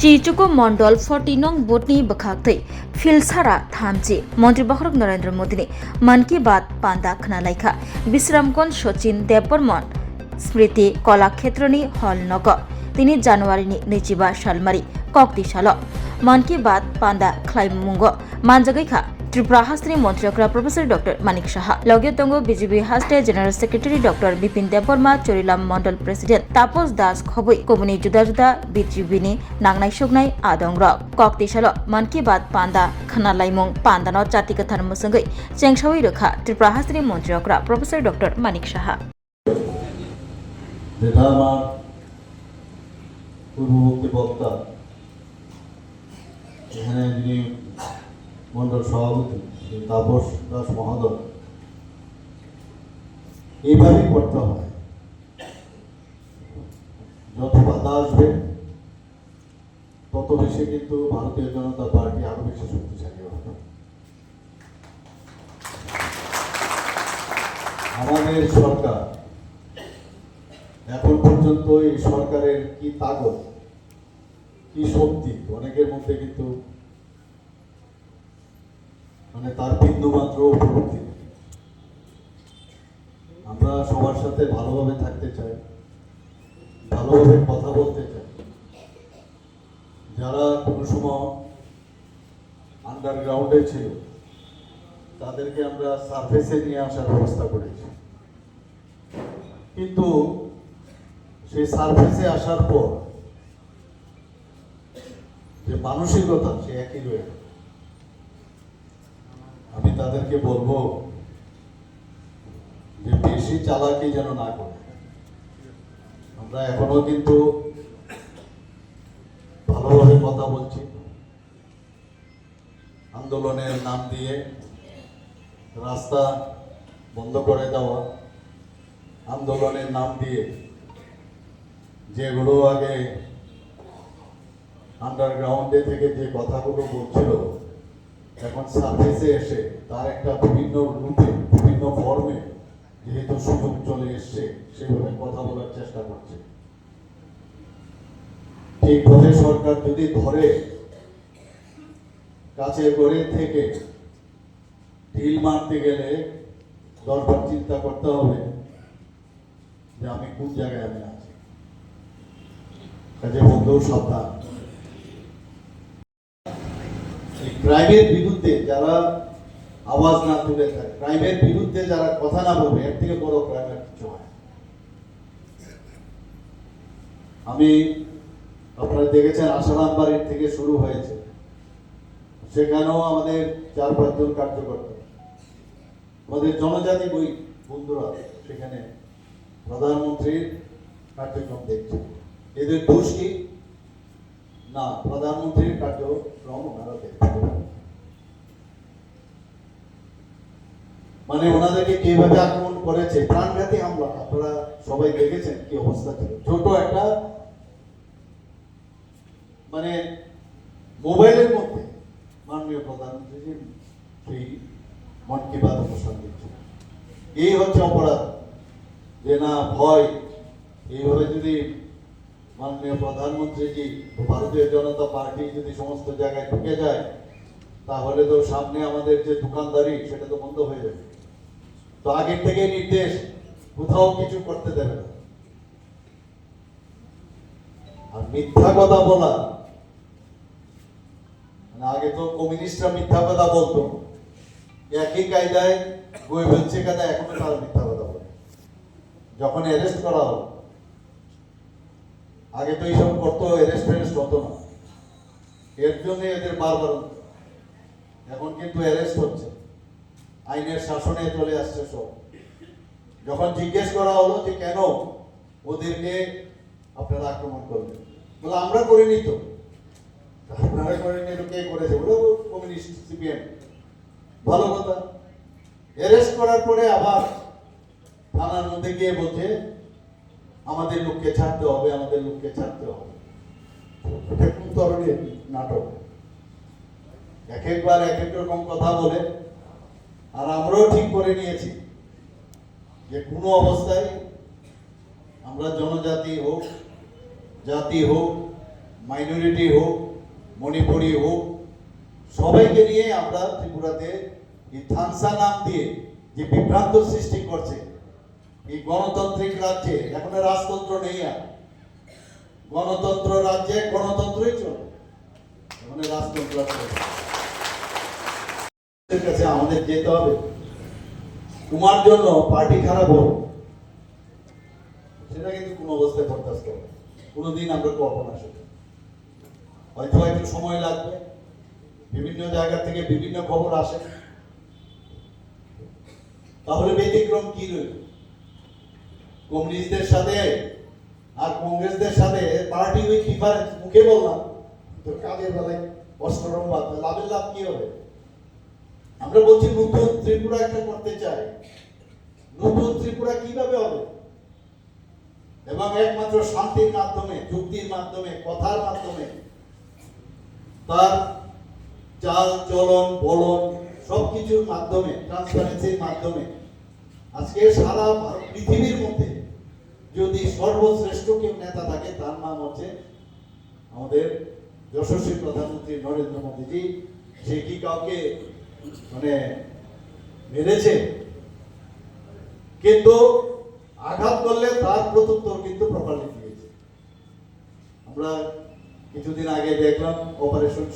चिचुको मण्डल 40 नং botany बखाक्दै फिल्सारा थामची मन्त्री बखरक नरेन्द्र मोदीले मन की बात पान्दा खनालाइखा विश्रामगञ्ज सचिन देवबर्मन स्मृति कलाक्षेत्रनि हल नग तिनी जानुवारिनि 25 सालमारि कक्तिसाल मन की बात पान्दा ख्लाइमुंग मानजागैखा त्रिपुरा हास्टेनि मन्त्री प्रोफेसर डॉक्टर मानिक साहा लगे दंगो बीजेपी हास्टे general secretary doctor Bipin Debbarma चोरिलाम मंडल प्रेसिडेंट तापस दास खबै कबुनि जुदा जुदा बीजेपीनि नांनाय सुगनाय आदं रक कक्तिसाल मन की बात पान्दा खनालाइमुं पान्दानो जाति कथान मुसंगै चेंगसावै रोखा त्रिपुरा हास्टेनि मन्त्री प्रोफेसर डॉक्टर मानिक साहा পূর্ববর্তী বক্তা এখানে যিনি মন্ডল সভাপতি তাপস দাস মহোদয় এইভাবেই করতে হয়। যত বাধা আসবে তত বেশি কিন্তু ভারতীয় জনতা পার্টি আরো বেশি শক্তিশালী হবে। আমাদের সরকার এখন পর্যন্ত এই সরকারের কি তাগত কি শক্তি অনেকের মধ্যে কিন্তু তার বিন্দুমাত্র উপলব্ধি। আমরা সবার সাথে ভালোভাবে থাকতে চাই, ভালোভাবে কথা বলতে চাই। যারা কোনো সময় আন্ডারগ্রাউন্ডে ছিল তাদেরকে আমরা সার্ফেসে নিয়ে আসার ব্যবস্থা করেছি, কিন্তু সেই সার্ভিসে আসার পর যে মানসিকতা সে একই রয়ে। আমি তাদেরকে বলবো যে বেশি চালাকি যেন না করে। আমরা এখনো কিন্তু ভালোভাবে কথা বলছি। আন্দোলনের নাম দিয়ে রাস্তা বন্ধ করে দেওয়া, আন্দোলনের নাম দিয়ে যেগুলো আগে আন্ডারগ্রাউন্ডে থেকে যে কথাগুলো বলছিল এখন সার্ভিসে এসে তার একটা বিভিন্ন রূপে বিভিন্ন ফর্মে যেহেতু সুযোগ চলে এসছে সেভাবে কথা বলার চেষ্টা করছে। ঠিকভাবে সরকার যদি ধরে কাছে করে থেকে ঢিল মারতে গেলে 10 বার চিন্তা করতে হবে যে আমি কোন জায়গায় আমি আছি। কাজে বন্ধু সাবধান। ক্রাইমের বিরুদ্ধে যারা আওয়াজ না তুলে থাকে, ক্রাইমের বিরুদ্ধে যারা কথা না বলবে, এর থেকে বড় ক্রাইমের কিছু হয়। আমি আপনারা দেখেছেন আসারাম বাড়ির থেকে শুরু হয়েছে, সেখানেও আমাদের 4-5 জন কার্যকর্তা, আমাদের জনজাতি বন্ধুরা সেখানে প্রধানমন্ত্রীর কার্যক্রম দেখছে। এদের দোষ কি না? প্রধানমন্ত্রীর কার্যক্রম ওনারা দেখতে ওনাদেরকে কিভাবে আক্রমণ করেছে, প্রাণঘাতী হামলা আপনারা সবাই দেখেছেন কি অবস্থা ছিল। ছোট একটা মোবাইলের মধ্যে মাননীয় প্রধানমন্ত্রী সেই মন কি বাত অনুষ্ঠান দিচ্ছে। এই হচ্ছে অপরাধ, যে না ভয়। এইভাবে যদি মাননীয় প্রধানমন্ত্রীজি ভারতীয় জনতা পার্টি যদি সমস্ত জায়গায় ঢুকে যায় তাহলে তো সামনে আমাদের যে দোকানদারি সেটা তো বন্ধ হয়ে যাবে। তো আগের থেকে নির্দেশ, কোথাও কিছু করতে দেবে না। আর মিথ্যা কথা বলা, আগে তো কমিউনিস্টরা মিথ্যা কথা বলতো, একই কায়দায় গোয়েবেল শেখাতে এখনো তারা মিথ্যা কথা বলে। যখন অ্যারেস্ট করা হলো, আগে তো এইসব করতো, অ্যারেস্ট হতো না, এর জন্য এদের বারবার। এখন কিন্তু অ্যারেস্ট হচ্ছে, আইনের শাসনে চলে আসছে সব। যখন জিজ্ঞেস করা হলো যে কেন ওদেরকে আপনারা আক্রমণ করবেন, বলে আমরা করিনি তো। আপনারা করেনি তো কে করেছে? বলে কমিউনিস্ট, সিপিএম। ভালো কথা। অ্যারেস্ট করার পরে আবার থানার মধ্যে গিয়ে বলছে আমাদের লোককে ছাড়তে হবে, আমাদের লোককে ছাড়তে হবে। এটা কোন ধরনের নাটক? এক একবার এক এক রকম কথা বলে। আর আমরাও ঠিক করে নিয়েছি যে কোনো অবস্থায় আমরা জনজাতি হোক, জাতি হোক, মাইনরিটি হোক, মণিপুরি হোক, সবাইকে নিয়ে আমরা ত্রিপুরাতে এই থানসা নাম দিয়ে যে বিভ্রান্ত সৃষ্টি করছে, এই গণতান্ত্রিক রাজ্যে এখন আর রাজতন্ত্র নেই, আর গণতন্ত্র রাজ্যে গণতন্ত্রই চলে, এখন আর রাজতন্ত্র চলে। এর কাছে আমাদের যেতে হবে, তোমার জন্য পার্টি খারাপ হোক সেটা কিন্তু কোনো অবস্থায় বরদাস্ত হবে, কোনোদিন আমরা কল্পনা করি। হয়তো একটু সময় লাগবে, বিভিন্ন জায়গা থেকে বিভিন্ন খবর আসে, তাহলে ব্যতিক্রম কি রইল? কমিউনিস্টদের সাথে আর কংগ্রেসদের সাথে পার্টি উইথ ডিফারেন্স, মুখে বললাম তো কাজের বেলায় অষ্টরম বাদ, লাভের লাভ কি হবে? আমরা বলছি নতুন ত্রিপুরা একটা করতে চাই, নতুন ত্রিপুরা কিভাবে হবে? এবং একমাত্র শান্তির মাধ্যমে, যুক্তির মাধ্যমে, কথার মাধ্যমে, তার চাল চলন বলন সবকিছুর মাধ্যমে, ট্রান্সপারেন্সির মাধ্যমে। আজকে সারা পৃথিবীর মধ্যে যদি সর্বশ্রেষ্ঠ কেউ নেতা থাকে তার নাম হচ্ছে আমাদের যশস্বী প্রধানমন্ত্রী নরেন্দ্র মোদীজি। সে কি কাউকে মানে মেরেছে? কিন্তু আঘাত করলে তার প্রত্যুত্তর কিন্তু প্রপারলি দিয়েছে। আমরা কিছুদিন আগে দেখলাম অপারেশন